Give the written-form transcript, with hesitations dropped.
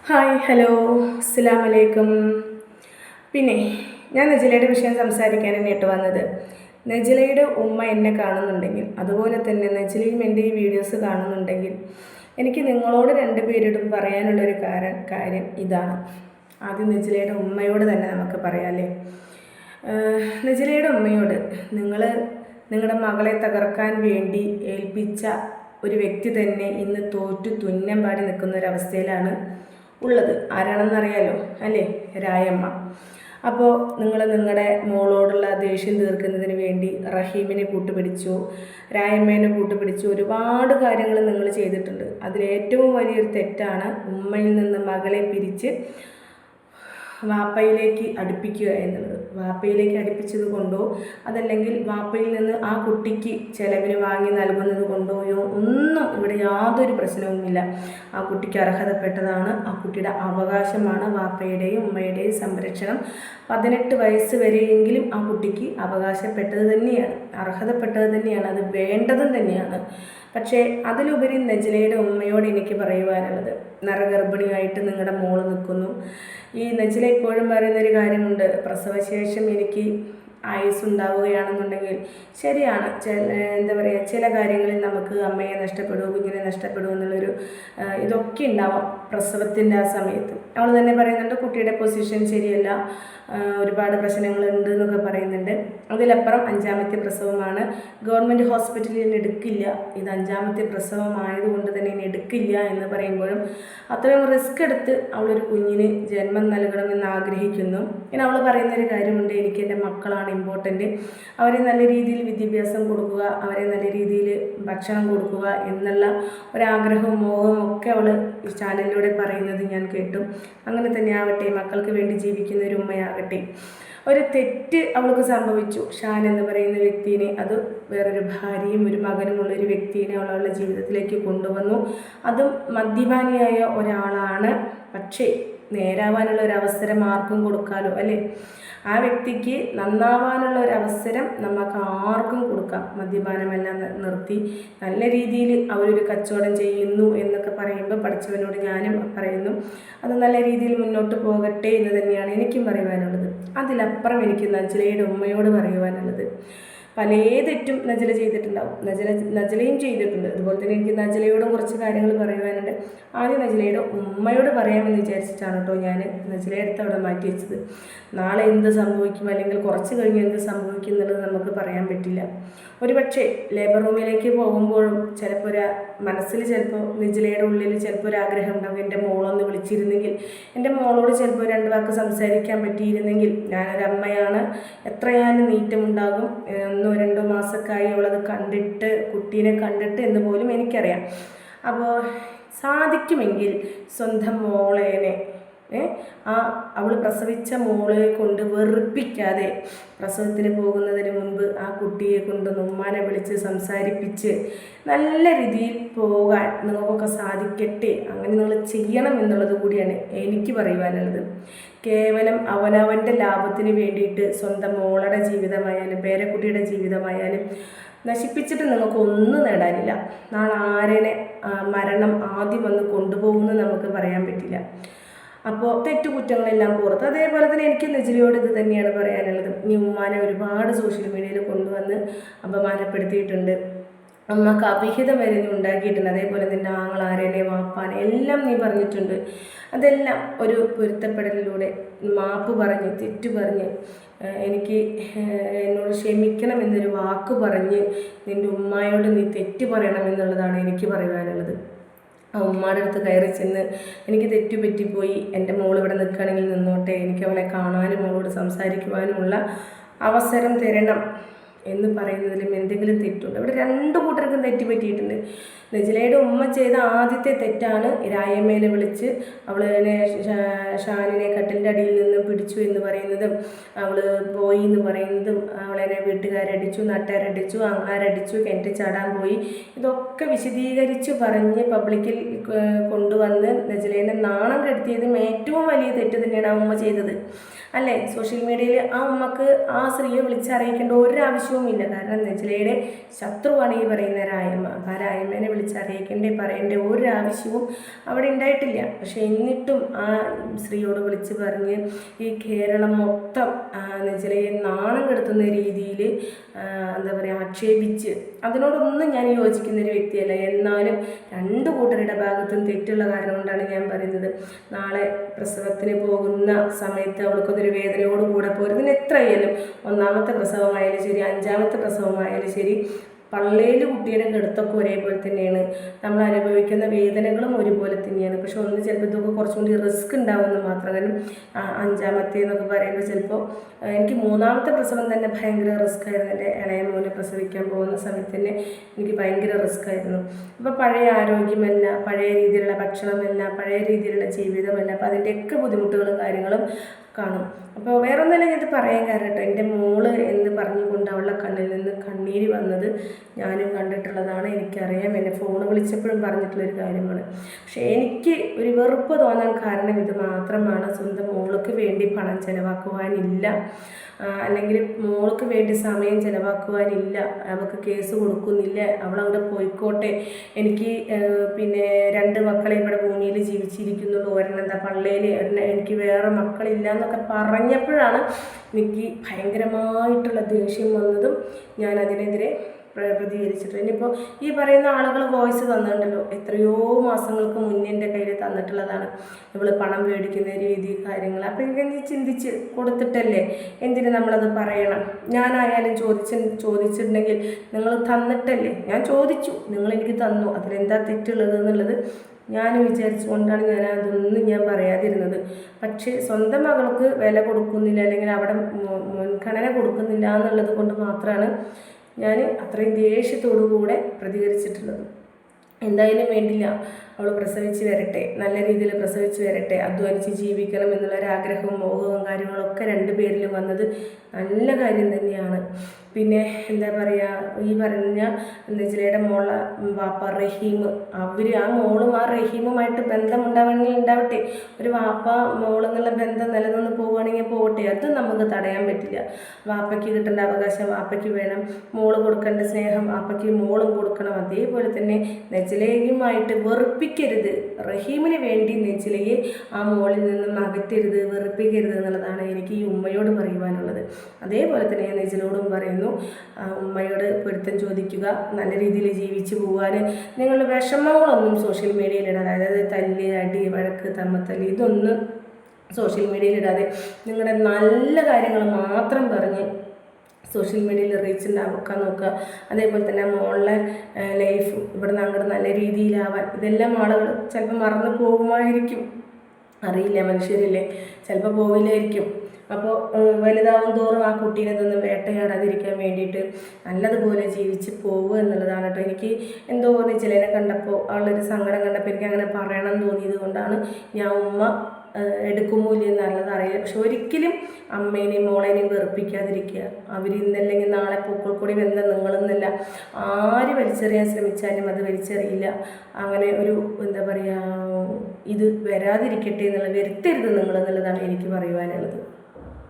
Hi hello അസ്സലാമു അലൈക്കും. പിന്നെ ഞാൻ നജിലയുടെ വിഷയം സംസാരിക്കാൻ തന്നെയായിട്ട് വന്നത്. നജിലയുടെ ഉമ്മ എന്നെ കാണുന്നുണ്ടെങ്കിൽ, അതുപോലെ തന്നെ നജിലയും എൻ്റെ ഈ വീഡിയോസ് കാണുന്നുണ്ടെങ്കിൽ, എനിക്ക് നിങ്ങളോട് രണ്ടുപേരോടും പറയാനുള്ളൊരു കാര്യം ഇതാണ്. ആദ്യം നജിലയുടെ ഉമ്മയോട് തന്നെ നമുക്ക് പറയാമല്ലേ. നജിലയുടെ ഉമ്മയോട്, നിങ്ങളുടെ മകളെ തകർക്കാൻ വേണ്ടി ഏൽപ്പിച്ച ഒരു വ്യക്തി തന്നെ ഇന്ന് തോറ്റു തുന്നം പാടി നിൽക്കുന്ന ഒരവസ്ഥയിലാണ് ഉള്ളത്. ആരാണെന്നറിയാലോ അല്ലേ? രായമ്മ. അപ്പോൾ നിങ്ങളുടെ മോളോടുള്ള ദേഷ്യം തീർക്കുന്നതിന് വേണ്ടി റഹീമിനെ കൂട്ടുപിടിച്ചു, രായമ്മേനെ കൂട്ടുപിടിച്ചു, ഒരുപാട് കാര്യങ്ങൾ നിങ്ങൾ ചെയ്തിട്ടുണ്ട്. അതിലേറ്റവും വലിയൊരു തെറ്റാണ് ഉമ്മയിൽ നിന്ന് മകളെ പിരിച്ച് വാപ്പയിലേക്ക് അടുപ്പിക്കുക എന്നുള്ളത്. വാപ്പയിലേക്ക് അടുപ്പിച്ചത് കൊണ്ടോ അതല്ലെങ്കിൽ വാപ്പയിൽ നിന്ന് ആ കുട്ടിക്ക് ചിലവിന് വാങ്ങി നൽകുന്നത് കൊണ്ടോയോ ഒന്നും ഇവിടെ യാതൊരു പ്രശ്നവുമില്ല. ആ കുട്ടിക്ക് അർഹതപ്പെട്ടതാണ്, ആ കുട്ടിയുടെ അവകാശമാണ് വാപ്പയുടെയും ഉമ്മയുടെയും സംരക്ഷണം. 18 വയസ്സ് വരെയെങ്കിലും ആ കുട്ടിക്ക് അവകാശപ്പെട്ടത് തന്നെയാണ്, അർഹതപ്പെട്ടത് തന്നെയാണ്, അത് വേണ്ടതും തന്നെയാണ്. പക്ഷേ അതിലുപരി നജിലയുടെ ഉമ്മയോട് എനിക്ക് പറയുവാനുള്ളത്, നരഗർഭിണിയായിട്ട് നിങ്ങളുടെ മോള് നിൽക്കുന്നു. ഈ നജില ഇപ്പോഴും പറയുന്നൊരു കാര്യമുണ്ട്, പ്രസവശേഷം എനിക്ക് ആയുസ് ഉണ്ടാവുകയാണെന്നുണ്ടെങ്കിൽ ശരിയാണ്. എന്താ പറയുക, ചില കാര്യങ്ങളിൽ നമുക്ക് അമ്മയെ നഷ്ടപ്പെടുമോ കുഞ്ഞിനെ നഷ്ടപ്പെടുമോ എന്നുള്ളൊരു ഇതൊക്കെ ഉണ്ടാവാം പ്രസവത്തിൻ്റെ ആ സമയത്ത്. അവൾ തന്നെ പറയുന്നുണ്ട് കുട്ടിയുടെ പൊസിഷൻ ശരിയല്ല, ഒരുപാട് പ്രശ്നങ്ങളുണ്ട് എന്നൊക്കെ പറയുന്നുണ്ട്. അതിലപ്പുറം 5ാമത്തെ പ്രസവമാണ്, ഗവൺമെൻറ് ഹോസ്പിറ്റലിൽ നിന്ന് എടുക്കില്ല, ഇത് 5ാമത്തെ പ്രസവമായതുകൊണ്ട് തന്നെ ഇനി എടുക്കില്ല എന്ന് പറയുമ്പോഴും അത്രയും റിസ്ക് എടുത്ത് അവളൊരു കുഞ്ഞിന് ജന്മം നൽകണമെന്ന് ആഗ്രഹിക്കുന്നു. പിന്നെ അവൾ പറയുന്നൊരു കാര്യമുണ്ട്, എനിക്ക് എൻ്റെ മക്കളാണ് ഇമ്പോർട്ടൻറ്റ്, അവരെ നല്ല രീതിയിൽ വിദ്യാഭ്യാസം കൊടുക്കുക, അവരെ നല്ല രീതിയിൽ ഭക്ഷണം കൊടുക്കുക എന്നുള്ള ഒരാഗ്രഹവും മോഹവും ഒക്കെ അവൾ ഈ ചാനലിലൂടെ പറയുന്നത് ഞാൻ കേട്ടു. അങ്ങനെ തന്നെ ആവട്ടെ, മക്കൾക്ക് വേണ്ടി ജീവിക്കുന്ന ഒരു ഉമ്മയാകട്ടെ. ഒരു തെറ്റ് അവൾക്ക് സംഭവിച്ചു, ഷാൻ എന്ന് പറയുന്ന വ്യക്തിനെ, അത് വേറൊരു ഭാര്യയും ഒരു മകനുമുള്ളൊരു വ്യക്തിനെ അവളുടെ ജീവിതത്തിലേക്ക് കൊണ്ടുവന്നു. അതും മദ്യപാനിയായ ഒരാളാണ്. പക്ഷേ നേരാവാനുള്ള ഒരു അവസരം ആർക്കും കൊടുക്കാമല്ലോ അല്ലേ? ആ വ്യക്തിക്ക് നന്നാവാനുള്ള ഒരു അവസരം നമുക്ക് ആർക്കും കൊടുക്കാം. മദ്യപാനമെല്ലാം നിർത്തി നല്ല രീതിയിൽ അവരൊരു കച്ചവടം ചെയ്യുന്നു എന്നൊക്കെ പറയുമ്പോൾ പഠിച്ചവനോട് ഞാനും പറയുന്നു, അത് നല്ല രീതിയിൽ മുന്നോട്ട് പോകട്ടെ എന്ന് തന്നെയാണ് എനിക്കും പറയുവാനുള്ളത്. അതിലപ്പുറം എനിക്ക് നജിലയുടെ ഉമ്മയോട് പറയുവാനുള്ളത്, പല തെറ്റും നജില ചെയ്തിട്ടുണ്ടാവും, നജിലയും ചെയ്തിട്ടുണ്ട്. അതുപോലെ തന്നെ എനിക്ക് നജിലയോടും കുറച്ച് കാര്യങ്ങൾ പറയുവാനുണ്ട്. ആദ്യം നജിലയുടെ ഉമ്മയോട് പറയാമെന്ന് വിചാരിച്ചിട്ടാണ് കേട്ടോ ഞാൻ നജിലയെ എടുത്ത് അവിടെ മാറ്റി വെച്ചത്. നാളെ എന്ത് സംഭവിക്കും അല്ലെങ്കിൽ കുറച്ച് കഴിഞ്ഞ് എന്ത് സംഭവിക്കും എന്നുള്ളത് നമുക്ക് പറയാൻ പറ്റില്ല. ഒരുപക്ഷെ ലേബർ റൂമിലേക്ക് പോകുമ്പോഴും ചിലപ്പോൾ മനസ്സിൽ ചിലപ്പോൾ നജിലയുടെ ഉള്ളിൽ ചിലപ്പോൾ ഒരു ആഗ്രഹം ഉണ്ടാകും, എൻ്റെ മോളൊന്ന് വിളിച്ചിരുന്നെങ്കിൽ, എൻ്റെ മോളോട് ചിലപ്പോൾ 2 വാക്ക് സംസാരിക്കാൻ പറ്റിയിരുന്നെങ്കിൽ. ഞാനൊരമ്മയാണ്, എത്രയാലും നീറ്റമുണ്ടാകും. 1-2 മാസമൊക്കെയായി അവളത് കണ്ടിട്ട്, കുട്ടീനെ കണ്ടിട്ട് എന്ന് പോലും എനിക്കറിയാം. അപ്പോൾ സാധിക്കുമെങ്കിൽ സ്വന്തം മോളേനെ അവൾ പ്രസവിച്ച മോളെ കൊണ്ട് വെറുപ്പിക്കാതെ പ്രസവത്തിന് പോകുന്നതിന് മുൻപ് ആ കുട്ടിയെ കൊണ്ട് ഉമ്മാനെ വിളിച്ച് സംസാരിപ്പിച്ച് നല്ല രീതിയിൽ പോകാൻ നിങ്ങൾക്കൊക്കെ സാധിക്കട്ടെ. അങ്ങനെ നിങ്ങൾ ചെയ്യണം എന്നുള്ളത് കൂടിയാണ് എനിക്ക് പറയുവാനുള്ളത്. കേവലം അവനവൻ്റെ ലാഭത്തിന് വേണ്ടിയിട്ട് സ്വന്തം മോളുടെ ജീവിതമായാലും പേരക്കുട്ടിയുടെ ജീവിതമായാലും നശിപ്പിച്ചിട്ട് നിങ്ങൾക്ക് ഒന്നും നേടാനില്ല. നാളെ ആരെന്നെ മരണം ആദ്യം വന്ന് കൊണ്ടുപോകുമെന്ന് നമുക്ക് പറയാൻ പറ്റില്ല. അപ്പോൾ തെറ്റുകുറ്റങ്ങളെല്ലാം പുറത്ത്. അതേപോലെ തന്നെ എനിക്ക് നജിലയോട് ഇത് തന്നെയാണ് പറയാനുള്ളത്. നീ ഉമ്മാനെ ഒരുപാട് സോഷ്യൽ മീഡിയയിൽ കൊണ്ടുവന്ന് അപമാനപ്പെടുത്തിയിട്ടുണ്ട്, അമ്മക്ക് അവിഹിതം വരെ നീ ഉണ്ടാക്കിയിട്ടുണ്ട്. അതേപോലെ നിൻ്റെ ആങ്ങളാരേനെ വാപ്പാനെ എല്ലാം നീ പറഞ്ഞിട്ടുണ്ട്. അതെല്ലാം ഒരു പൊരുത്തപ്പെടലിലൂടെ മാപ്പ് പറഞ്ഞ് തെറ്റു പറഞ്ഞ് എനിക്ക് എന്നോട് ക്ഷമിക്കണം എന്നൊരു വാക്ക് പറഞ്ഞ് നിൻ്റെ ഉമ്മായോട് നീ തെറ്റ് പറയണം എന്നുള്ളതാണ് എനിക്ക് പറയുവാനുള്ളത്. ആ ഉമ്മയുടെ അടുത്ത് കയറി ചെന്ന്, എനിക്ക് തെറ്റുപറ്റിപ്പോയി, എൻ്റെ മോൾ ഇവിടെ നിൽക്കുകയാണെങ്കിൽ നിന്നോട്ടെ, എനിക്ക് അവളെ കാണാനും അവളോട് സംസാരിക്കുവാനുമുള്ള അവസരം തരണം എന്ന് പറയുന്നതിലും എന്തെങ്കിലും തെറ്റുണ്ട്? ഇവിടെ 2 കൂട്ടർക്കും തെറ്റ് പറ്റിയിട്ടുണ്ട്. നജിലയുടെ ഉമ്മ ചെയ്ത ആദ്യത്തെ തെറ്റാണ് രായമ്മേനെ വിളിച്ച് അവളെ ഷാനിനെ കട്ടിലിൻ്റെ അടിയിൽ നിന്ന് പിടിച്ചു എന്ന് പറയുന്നതും, അവൾ പോയി എന്ന് പറയുന്നതും, അവളെ വീട്ടുകാരടിച്ചു, നാട്ടുകാരടിച്ചു, ആങ്ങളാരടിച്ചു, കിണറ്റ് ചാടാൻ പോയി, ഇതൊക്കെ വിശദീകരിച്ച് പറഞ്ഞ് പബ്ലിക്കിൽ കൊണ്ടുവന്ന് നജിലേനെ നാണം കുറ്റപ്പെടുത്തിയതും ഏറ്റവും വലിയ തെറ്റ് തന്നെയാണ് ആ ഉമ്മ ചെയ്തത് അല്ലേ. സോഷ്യൽ മീഡിയയിൽ ആ ഉമ്മക്ക് ആ സ്ത്രീയെ വിളിച്ചറിയിക്കേണ്ട ഒരാവശ്യവുമില്ല. കാരണം നെജിലയുടെ ശത്രുവാണ് ഈ പറയുന്ന രായമ്മ. അപ്പം ആ രായമ്മേനെ പറയേണ്ട ഒരാവശ്യവും അവിടെ ഉണ്ടായിട്ടില്ല. പക്ഷെ എന്നിട്ടും ആ സ്ത്രീയോട് വിളിച്ച് പറഞ്ഞ് ഈ കേരളം മൊത്തം നെജിലയെ നാണം കെടുത്തുന്ന രീതിയിൽ എന്താ പറയുക ആക്ഷേപിച്ച്, അതിനോടൊന്നും ഞാൻ യോജിക്കുന്നൊരു വ്യക്തിയല്ല. എന്നാലും രണ്ട് കൂട്ടരുടെ ഭാഗത്തും തെറ്റുള്ള കാരണം കൊണ്ടാണ് ഞാൻ പറയുന്നത്. നാളെ പ്രസവത്തിന് പോകുന്ന സമയത്ത് അവൾക്കതൊരു വേദനയോടുകൂടെ പോരുന്നതിന് എത്രയായാലും 1ാമത്തെ പ്രസവമായാലും ശരി, 5ാമത്തെ പ്രസവമായാലും ശരി, പള്ളയിൽ കുട്ടിയുടെ കിടത്തൊക്കെ ഒരേപോലെ തന്നെയാണ്. നമ്മൾ അനുഭവിക്കുന്ന വേദനകളും ഒരുപോലെ തന്നെയാണ്. പക്ഷെ ഒന്ന് ചിലപ്പോൾ ഇതൊക്കെ കുറച്ചും കൂടി റിസ്ക് ഉണ്ടാവുമെന്ന് മാത്രം. കാരണം 5ാമത്തെ എന്നൊക്കെ പറയുമ്പോൾ ചിലപ്പോൾ എനിക്ക് 3ാമത്തെ പ്രസവം തന്നെ ഭയങ്കര റിസ്ക് ആയിരുന്നു. എൻ്റെ ഇളയ മോനെ പ്രസവിക്കാൻ പോകുന്ന സമയത്ത് തന്നെ എനിക്ക് ഭയങ്കര റിസ്ക് ആയിരുന്നു. അപ്പോൾ പഴയ ആരോഗ്യമല്ല, പഴയ രീതിയിലുള്ള ഭക്ഷണമല്ല, പഴയ രീതിയിലുള്ള ജീവിതമല്ല. അപ്പോൾ അതിൻ്റെയൊക്കെ ബുദ്ധിമുട്ടുകളും കാര്യങ്ങളും കാണും. അപ്പോൾ വേറൊന്നല്ല ഞാനിത് പറയാൻ കാരണം കേട്ടോ, എൻ്റെ മോള് എന്ന് പറഞ്ഞുകൊണ്ട് അവളുടെ കണ്ണിൽ നിന്ന് കണ്ണീര് വന്നത് ഞാനും കണ്ടിട്ടുള്ളതാണ്. എനിക്കറിയാം, എന്നെ ഫോൺ വിളിച്ചപ്പോഴും പറഞ്ഞിട്ടുള്ളൊരു കാര്യമാണ്. പക്ഷേ എനിക്ക് ഒരു വെറുപ്പ് തോന്നാൻ കാരണം ഇത് മാത്രമാണ്. സ്വന്തം മോൾക്ക് വേണ്ടി പണം ചിലവാക്കുവാനില്ല, അല്ലെങ്കിൽ മോൾക്ക് വേണ്ടി സമയം ചിലവാക്കുവാനില്ല, അവൾക്ക് കേസ് കൊടുക്കുന്നില്ല, അവളവിടെ പോയിക്കോട്ടെ, എനിക്ക് പിന്നെ 2 മക്കളെ ഇവിടെ ഭൂമിയിൽ ജീവിച്ചിരിക്കുന്നുള്ളൂ, ഒരെണ്ണം എന്താ പള്ളയിൽ, എനിക്ക് വേറെ മക്കളില്ല എന്നൊക്കെ പറഞ്ഞപ്പോഴാണ് എനിക്ക് ഭയങ്കരമായിട്ടുള്ള ദേഷ്യം വന്നതും ഞാൻ അതിനെതിരെ പ്രതികരിച്ചിട്ട്. ഇനിയിപ്പോൾ ഈ പറയുന്ന ആളുകൾ വോയിസ് തന്നിട്ടുണ്ടല്ലോ, എത്രയോ മാസങ്ങൾക്ക് മുന്നേ എൻ്റെ കയ്യിൽ തന്നിട്ടുള്ളതാണ്. നമ്മൾ പണം മേടിക്കുന്ന രീതി കാര്യങ്ങൾ. അപ്പോൾ എനിക്ക് ചിന്തിച്ച് കൊടുത്തിട്ടല്ലേ എന്തിന് നമ്മളത് പറയണം. ഞാനായാലും ചോദിച്ചിട്ടുണ്ടെങ്കിൽ നിങ്ങൾ തന്നിട്ടല്ലേ, ഞാൻ ചോദിച്ചു, നിങ്ങൾ എനിക്ക് തന്നു, അതിലെന്താ തെറ്റുള്ളത് എന്നുള്ളത് ഞാൻ വിചാരിച്ചുകൊണ്ടാണ് അതൊന്നും ഞാൻ പറയാതിരുന്നത്. പക്ഷേ സ്വന്തം മകൾക്ക് വില കൊടുക്കുന്നില്ല, അല്ലെങ്കിൽ അവിടെ മുൻഗണന കൊടുക്കുന്നില്ല എന്നുള്ളത് കൊണ്ട് മാത്രമാണ് ഞാൻ അത്രയും ദേഷ്യത്തോടു കൂടെ പ്രതികരിച്ചിട്ടുള്ളത്. എന്തായാലും വേണ്ടില്ല, അവൾ പ്രസവിച്ച് വരട്ടെ, നല്ല രീതിയിൽ പ്രസവിച്ച് വരട്ടെ, അധ്വാനിച്ച് ജീവിക്കണം എന്നുള്ളൊരാഗ്രഹവും മോഹവും കാര്യങ്ങളൊക്കെ 2 പേരിലും വന്നത് നല്ല കാര്യം തന്നെയാണ്. പിന്നെ എന്താ പറയുക, ഈ പറഞ്ഞ നെജിലയുടെ മോളെ വാപ്പ റഹീം, ആ മോളും ആ റഹീമുമായിട്ട് ബന്ധമുണ്ടാവണമെങ്കിൽ ഉണ്ടാവട്ടെ. ഒരു വാപ്പ മോളെന്നുള്ള ബന്ധം നിലനിന്ന് പോവുകയാണെങ്കിൽ പോകട്ടെ, അത് നമുക്ക് തടയാൻ പറ്റില്ല. വാപ്പയ്ക്ക് കിട്ടേണ്ട അവകാശം വാപ്പയ്ക്ക് വേണം, മോള് കൊടുക്കേണ്ട സ്നേഹം വാപ്പയ്ക്ക് മോളും കൊടുക്കണം. അതേപോലെ തന്നെ നെജിലയുമായിട്ട് വെറുപ്പിക്കരുത്, റഹീമിന് വേണ്ടി നെജിലയെ ആ മോളിൽ നിന്നും അകറ്റരുത്, വെറുപ്പിക്കരുത് എന്നുള്ളതാണ് എനിക്ക് ഈ ഉമ്മയോട് പറയുവാനുള്ളത്. അതേപോലെ തന്നെ ഞാൻ നെജിലോടും പറയുന്നു, ഉമ്മയോട് പൊരുത്തം ചോദിക്കുക, നല്ല രീതിയിൽ ജീവിച്ചു പോകാൻ നിങ്ങളുടെ വിഷമങ്ങളൊന്നും സോഷ്യൽ മീഡിയയിലിടാതെ, അതായത് തല്ല്, അടി, വഴക്ക്, തമ്മത്തല്ല്, ഇതൊന്നും സോഷ്യൽ മീഡിയയിലിടാതെ നിങ്ങളുടെ നല്ല കാര്യങ്ങൾ മാത്രം പറഞ്ഞ് സോഷ്യൽ മീഡിയയിൽ റീച്ച് ഉണ്ടാക്കാൻ നോക്കുക. അതേപോലെ തന്നെ മോളുടെ ലൈഫ് ഇവിടെ നിന്ന് അങ്ങോട്ട് നല്ല രീതിയിലാവാൻ, ഇതെല്ലാം ആളുകൾ ചിലപ്പോൾ മറന്നു പോകുമായിരിക്കും, അറിയില്ല, മനുഷ്യരില്ലേ, ചിലപ്പോൾ പോവില്ലായിരിക്കും. അപ്പോൾ വലുതാവും തോറും ആ കുട്ടീനെ ഇതൊന്നും വേട്ടയാടാതിരിക്കാൻ വേണ്ടിയിട്ട് നല്ലതുപോലെ ജീവിച്ച് പോവുക എന്നുള്ളതാണ് കേട്ടോ. എനിക്ക് എന്തോ നെജിലയെ കണ്ടപ്പോൾ അവളൊരു സങ്കടം കണ്ടപ്പോൾ എനിക്ക് അങ്ങനെ പറയണം തോന്നിയത് കൊണ്ടാണ് ഞാൻ ഉമ്മ എടുക്കുമോ ഇല്ലെന്നുള്ളത് അറിയില്ല. പക്ഷെ ഒരിക്കലും അമ്മേനെയും മോളേനെയും വെറുപ്പിക്കാതിരിക്കുക. അവർ ഇന്നല്ലെങ്കിൽ നാളെ പൂക്കൾക്കൂടി ബന്ധം നിങ്ങളെന്നല്ല, ആര് വലിച്ചെറിയാൻ ശ്രമിച്ചാലും അത് വലിച്ചെറിയില്ല. അങ്ങനെ ഒരു എന്താ പറയുക, ഇത് വരാതിരിക്കട്ടെ വരുത്തരുത് നിങ്ങളെന്നുള്ളതാണ് എനിക്ക് പറയുവാനുള്ളത്.